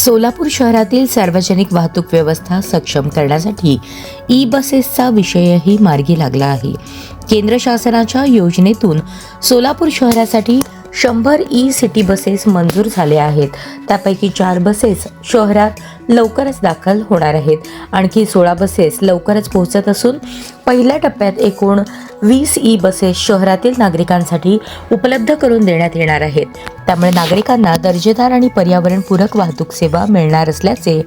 सोलापूर शहरातील सार्वजनिक वाहतूक व्यवस्था सक्षम करण्यासाठी ई बसेसचा विषयही मार्गी लागला आहे. केंद्र शासनाच्या योजनेतून सोलापूर शहरासाठी 100 ई सिटी बसेस मंजूर झाले आहेत. त्यापैकी 4 बसेस शहरात लवकरच दाखल होणार आहेत. आणखी 16 बसेस लवकरच पोहोचत असून पहिल्या टप्प्यात एकूण 20 ई बसेस शहरातील नागरिकांसाठी उपलब्ध करून देण्यात येणार आहेत. त्यामुळे नागरिकांना दर्जेदार आणि पर्यावरणपूरक वाहतूक सेवा मिळणार असल्याचे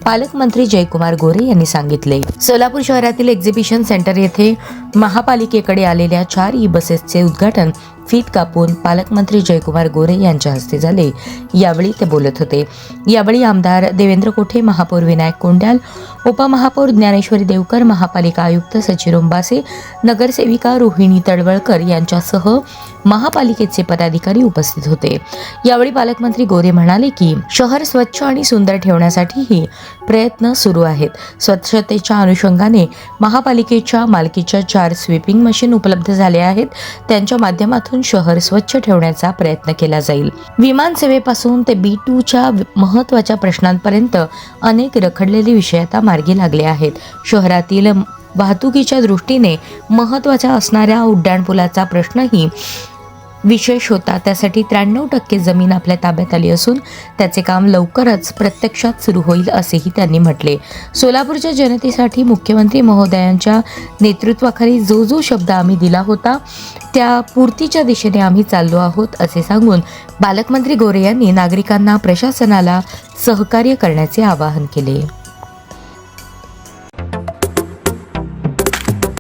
पालकमंत्री जयकुमार गोरे यांनी सांगितले. सोलापूर शहरातील एक्झिबिशन सेंटर येथे महापालिकेकडे आलेल्या 4 ई बसेसचे उद्घाटन फीत कापून पालकमंत्री जयकुमार गोरे यांच्या हस्ते झाले. यावेळी ते बोलत होते. यावेळी आमदार देवेंद्र कोठे, महापौर विनायक कोंड्याल, उपमहापौर ज्ञानेश्वरी देवकर, महापालिका आयुक्त सचिन उंबासे, नगरसेविका रोहिणी तडवळकर यांच्यासह महापालिकेचे पदाधिकारी उपस्थित होते. यावेळी पालकमंत्री गोरे म्हणाले की शहर स्वच्छ आणि सुंदर ठेवण्यासाठीही प्रयत्न सुरू आहेत. स्वच्छतेच्या अनुषंगाने महापालिकेच्या मालकीच्या 4 स्वीपिंग मशीन उपलब्ध झाल्या आहेत. त्यांच्या माध्यमातून शहर स्वच्छ ठेवण्याचा प्रयत्न केला जाईल. विमान सेवेपासून ते B2च्या महत्त्वाच्या प्रश्नांपर्यंत अनेक रखडलेले विषय आता मार्गी लागले आहेत. शहरातील वाहतुकीच्या दृष्टीने महत्त्वाचा असणाऱ्या उड्डाणपुलाचा प्रश्नही विशेष होता. त्यासाठी 93% जमीन आपल्या ताब्यात आली असून त्याचे काम लवकरच प्रत्यक्षात सुरू होईल असेही त्यांनी म्हटले. सोलापूरच्या जनतेसाठी मुख्यमंत्री महोदयांच्या नेतृत्वाखाली जो शब्द आम्ही दिला होता त्या पूर्तीच्या दिशेने आम्ही चाललो आहोत असे सांगून पालकमंत्री गोरे यांनी नागरिकांना प्रशासनाला सहकार्य करण्याचे आवाहन केले.